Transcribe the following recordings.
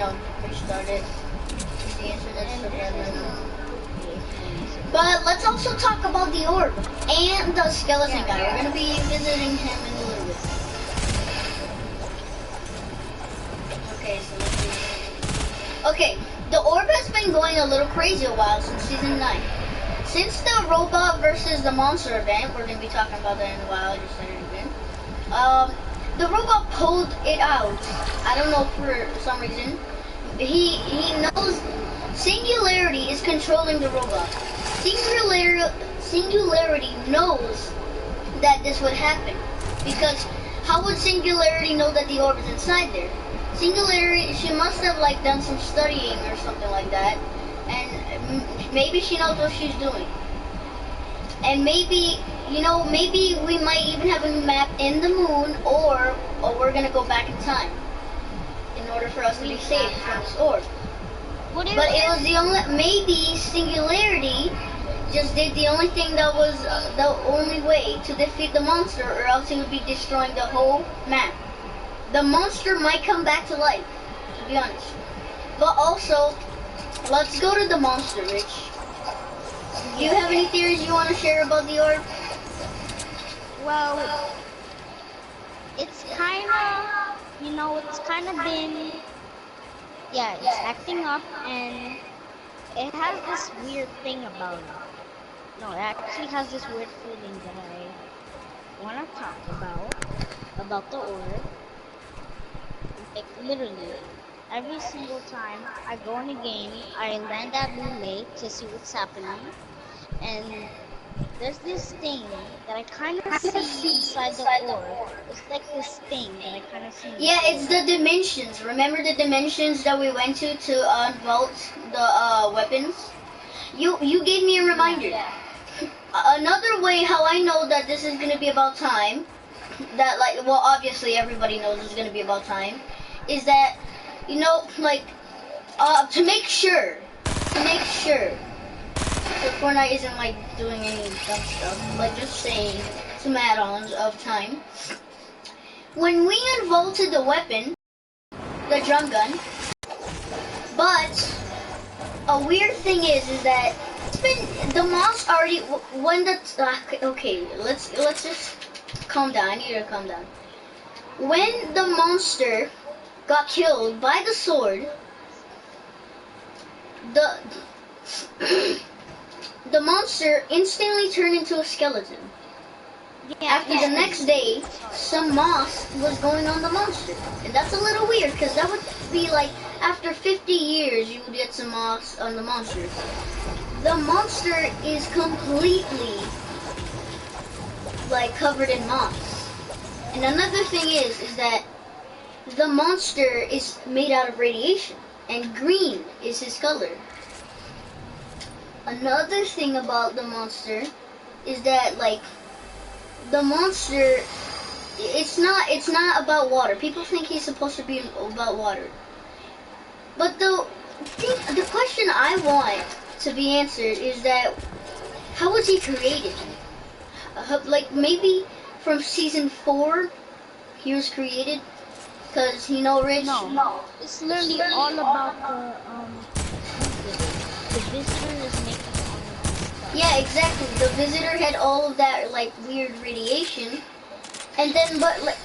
know, restart it. The internet's so bad right now. But let's also talk about the orb and the skeleton guy. We're gonna be visiting him in a little bit. Okay, so let's see. Okay, the orb has been going a little crazy a while since season 9. Since the robot versus the monster event, we're gonna be talking about that in a while. I just said it again. The robot pulled it out. I don't know, for some reason. He knows Singularity is controlling the robot. Singularity knows that this would happen, because how would Singularity know that the orb is inside there? Singularity, she must have like done some studying or something like that, and maybe she knows what she's doing. And maybe, you know, maybe we might even have a new map in the moon, or we're gonna go back in time in order for us to be saved from this orb. But it was the only, maybe Singularity just did the only thing that was the only way to defeat the monster, or else it would be destroying the whole map. The monster might come back to life, to be honest. But also, let's go to the monster, Rich. Do you have any theories you want to share about the orb? Well, it's kind of, you know, it's kind of been, yeah, it's acting up, and it has this weird thing about it. No, it actually has this weird feeling that I want to talk about the orb. Like, literally, every single time I go in a game, I land at Blue Lake to see what's happening, and there's this thing that I kind of see inside the orb. It's like this thing that I kind of see. Yeah, it's the dimensions. Remember the dimensions that we went to unvault the weapons? You gave me a reminder. Yeah. Another way how I know that this is gonna be about time, that like, well, obviously everybody knows it's gonna be about time, is that, you know, like, to make sure, so Fortnite isn't like doing any dumb stuff, like just saying some add-ons of time. When we unvaulted the weapon, the drum gun, but a weird thing is that it's been, the moss already, when the, okay, let's just calm down. I need you to calm down. When the monster got killed by the sword, the monster instantly turned into a skeleton. Yeah, after the next day, some moss was going on the monster. And that's a little weird, because that would be like, after 50 years, you would get some moss on the monster. The monster is completely, like, covered in moss. And another thing is that the monster is made out of radiation, and green is his color. Another thing about the monster is that, like, the monster, it's not about water. People think he's supposed to be about water. But the question I want to be answered is that, how was he created? Like, maybe from season 4 he was created? Because, you know, Rich? No. It's literally all about the visitor is making all of this stuff. Yeah, exactly. The visitor had all of that, like, weird radiation. And then, but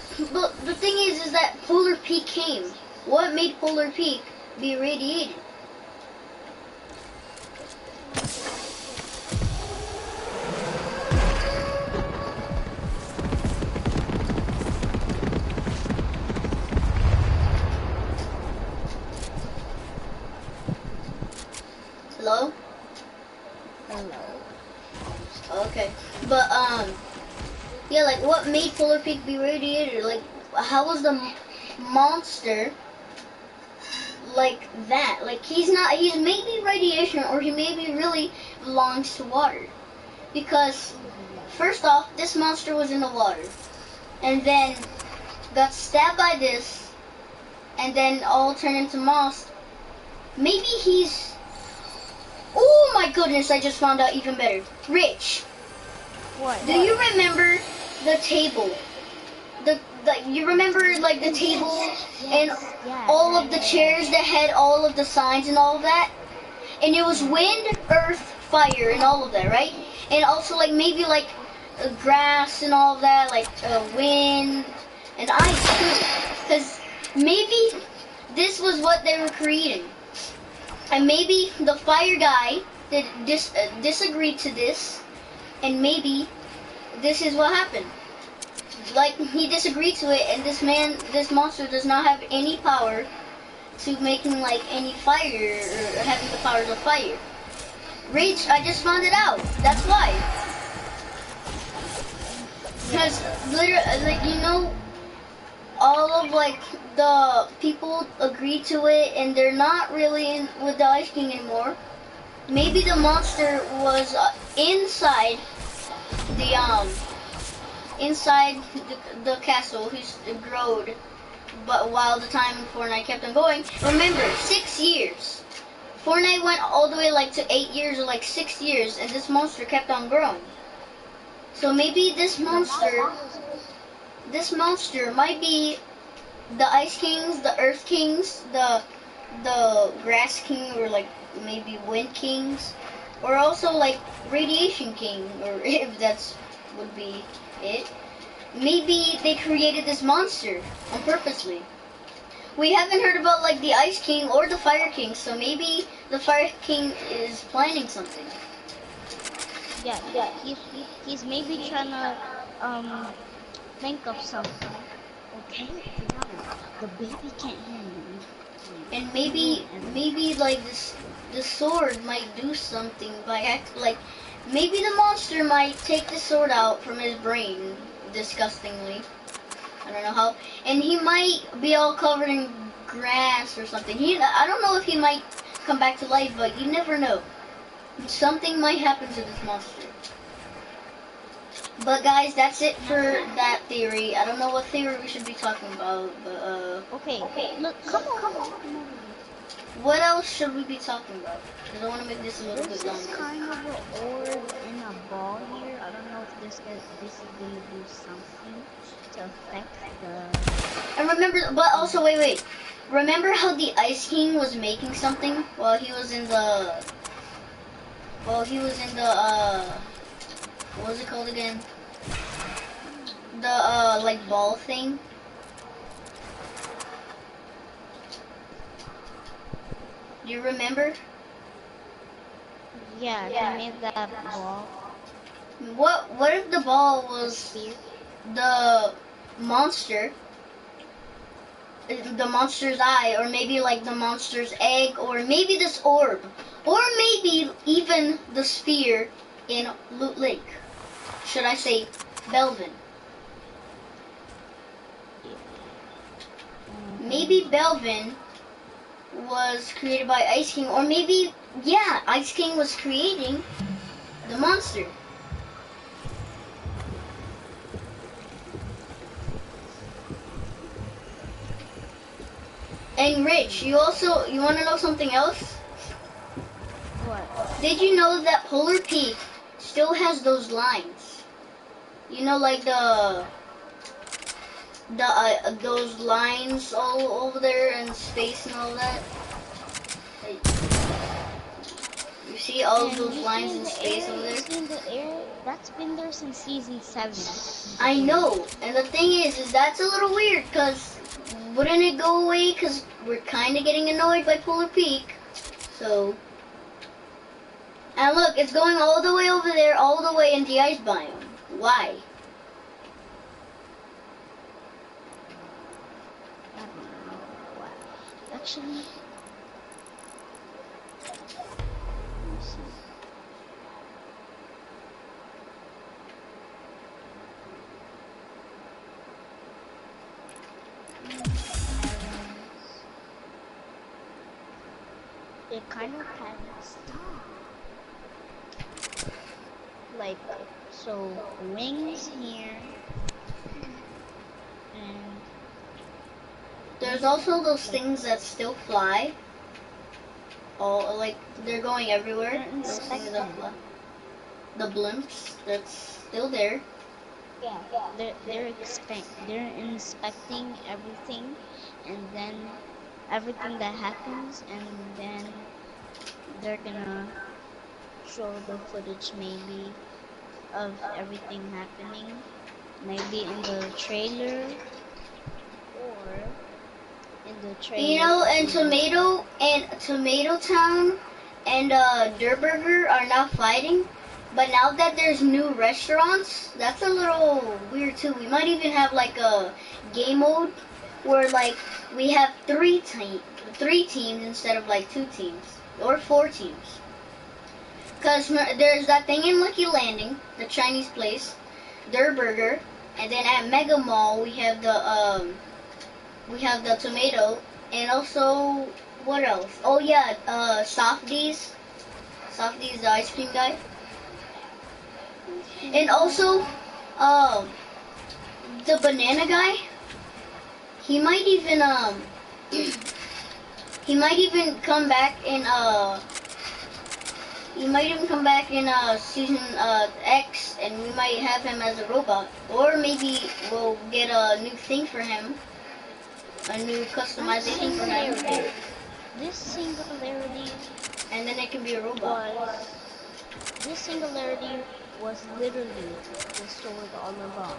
the thing is that Polar Peak came. What made Polar Peak be irradiated? Hello? Hello. Okay. But, yeah, like, what made Polar Peak be radiated? Like, how was the monster like that? Like, he's maybe radiation, or he maybe really belongs to water. Because, first off, this monster was in the water. And then got stabbed by this, and then all turned into moss. Maybe he's... Oh my goodness, I just found out even better. Rich. What? Do you remember the table? The like you remember like the table and yeah, all of the chairs that had all of the signs and all of that, and it was wind, earth, fire, and all of that, right? And also like maybe like grass and all of that, like wind and ice too, because maybe this was what they were creating, and maybe the fire guy did disagreed to this, and maybe this is what happened. Like he disagreed to it, and this monster does not have any power to making like any fire or having the powers of fire. Rage, I just found it out. That's why. Because literally, like all of like the people agreed to it, and they're not really with the Ice King anymore. Maybe the monster was inside the the castle. He's growed, but while the time Fortnite kept on going, remember 6 years. Fortnite went all the way like to 8 years or like 6 years, and this monster kept on growing. So maybe this monster might be the Ice Kings, the Earth Kings, the Grass King, or like maybe Wind Kings, or also like Radiation King, or if that's would be it. Maybe they created this monster on purposely. We haven't heard about like the Ice King or the Fire King, so maybe the Fire King is planning something. yeah. He's maybe trying to think of something. Okay, the baby can't hear me. And maybe like the sword might do something by like maybe the monster might take the sword out from his brain disgustingly. I don't know how, and he might be all covered in grass or something. I don't know if he might come back to life, but you never know. Something might happen to this monster. But guys, that's it for that theory. I don't know what theory we should be talking about, but Okay. Look, come on. What else should we be talking about? Because I want to make this a little bit There's longer. kind of an orb in a ball here. I don't know if this is gonna do something to affect the. And remember, but also wait. Remember how the Ice King was making something while he was in the what was it called again? The like ball thing. Do you remember? Yeah, he made that ball. What if the ball was the monster? The monster's eye, or maybe like the monster's egg, or maybe this orb, or maybe even the sphere in Loot Lake. Should I say Belvin? Maybe Belvin was created by Ice King, or maybe, yeah, Ice King was creating the monster. And Rich, you want to know something else? What? Did you know that Polar Peak still has those lines? You know, like those lines all over there in space and all that. Like, you see all of those lines in space over there? You see in the air? That's been there since season 7. I know, and the thing is that's a little weird, because wouldn't it go away? Because we're kind of getting annoyed by Polar Peak. So, and look, it's going all the way over there, all the way in the ice biome. Why? I don't know why. Actually, let me see. It kind of stop. Like, so wings here, and There's also those things that still fly. Oh, like they're going everywhere. Those things that fly. The blimps, that's still there. Yeah, they're inspecting everything, and then everything that happens, and then they're gonna show the footage maybe of everything happening, maybe in the trailer or in the You trailer know, of and the movie. Tomato Town and Durburger are now fighting. But now that there's new restaurants, that's a little weird too. We might even have like a game mode where like we have three teams instead of like two teams or four teams. Cause there's that thing in Lucky Landing, the Chinese place, Durburger, and then at Mega Mall we have the tomato, and also what else? Oh yeah, Softies, the ice cream guy, and also uh, the banana guy. He might even he might even come back in season X, and we might have him as a robot, or maybe we'll get a new thing for him, a new And customization for him, singularity. This singularity and then it can be a robot. this singularity was literally the sword all along.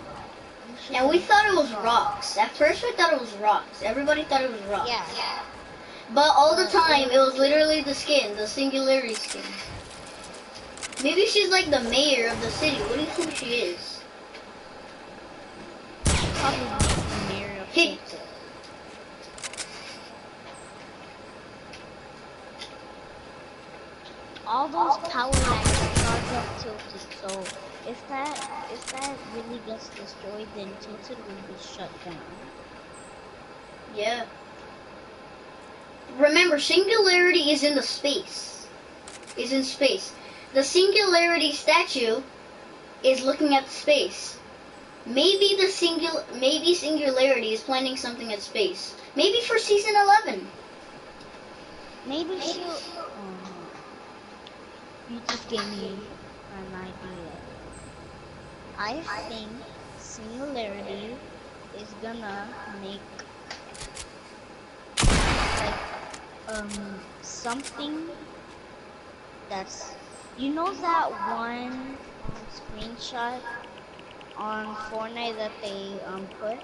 You should And we be thought it was shocked. rocks. At first we thought it was rocks. Everybody thought it was rocks. Yeah, But all the but it time it was was literally the skin, the singularity skin. Maybe she's like the mayor of the city. What do you think she is? probably the mayor of Hit. Tilted. All those power lines charge up Tilted, so if that really gets destroyed, then Tilted will be shut down. Yeah. Remember, singularity is in the space. Is in space. The singularity statue is looking at space. Maybe maybe singularity is planning something at space. Maybe for season 11. Maybe she'll. You just gave me an idea. I think Singularity is gonna make like something that's, you know, that one screenshot on Fortnite that they put.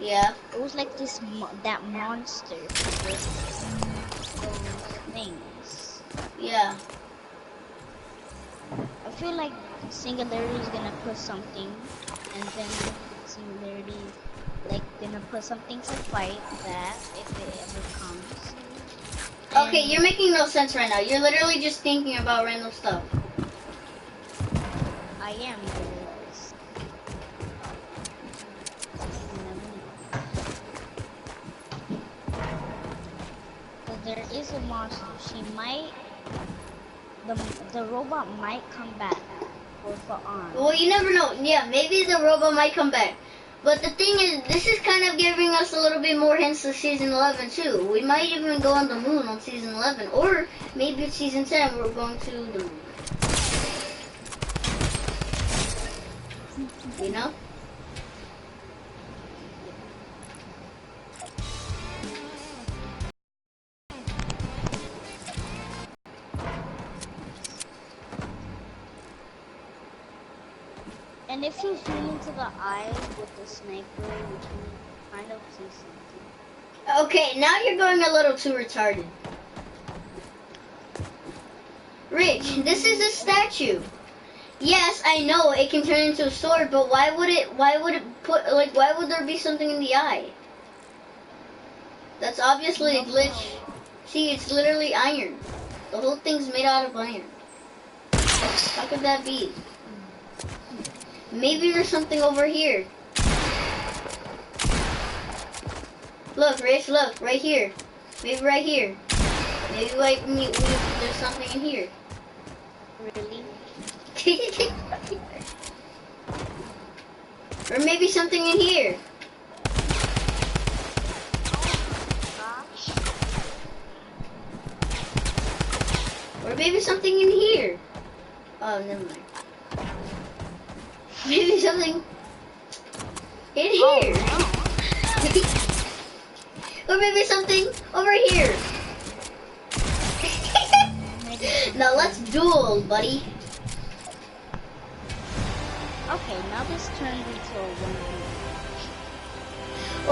Yeah. It was like this that monster with those things. Yeah. I feel like Singularity is gonna put something, and then Singularity like gonna put something to fight that if it ever comes. Okay, And you're making no sense right now. You're literally just thinking about random stuff. I am because you never know. Because there is a monster. She might, the robot might come back with an arm. Well, you never know. Yeah, maybe the robot might come back. But the thing is, this is kind of giving us a little bit more hints to season 11 too. We might even go on the moon on season 11, or maybe it's season 10 we're going to the moon. You know? And if you zoom into the eye with the sniper, you can kind of see something. Okay, now you're going a little too retarded. Rich, this is a statue. Yes, I know it can turn into a sword, but why would there be something in the eye? That's obviously a glitch. See, it's literally iron. The whole thing's made out of iron. How could that be? Maybe there's something over here. Look, Rich, look, right here. Maybe right here. Maybe there's something in here. Really? Or maybe something in here. Gosh. Or maybe something in here. Oh, never mind. Maybe something. Hit Oh, here. no. Or maybe something over here. Maybe something. Now let's duel, buddy. Okay, now this turned into a 1v1.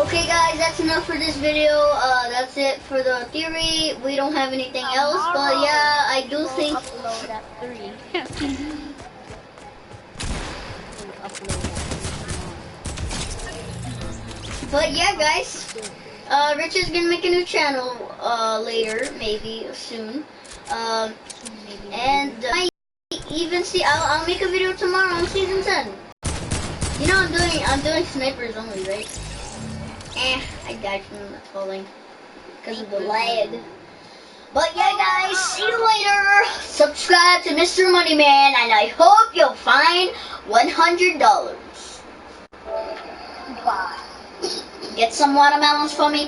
Okay guys, that's enough for this video. That's it for the theory. We don't have anything else, but yeah, I do We'll think... upload at 3. We'll upload at 3 tomorrow. But yeah guys, Rich is gonna make a new channel later, maybe soon. And I even see I'll make a video tomorrow on season 10. You know I'm doing snipers only, right? I died from the falling because of the lag. But yeah guys, see you later. Subscribe to Mr. Moneyman and I hope you'll find $100. Bye. Get some watermelons for me.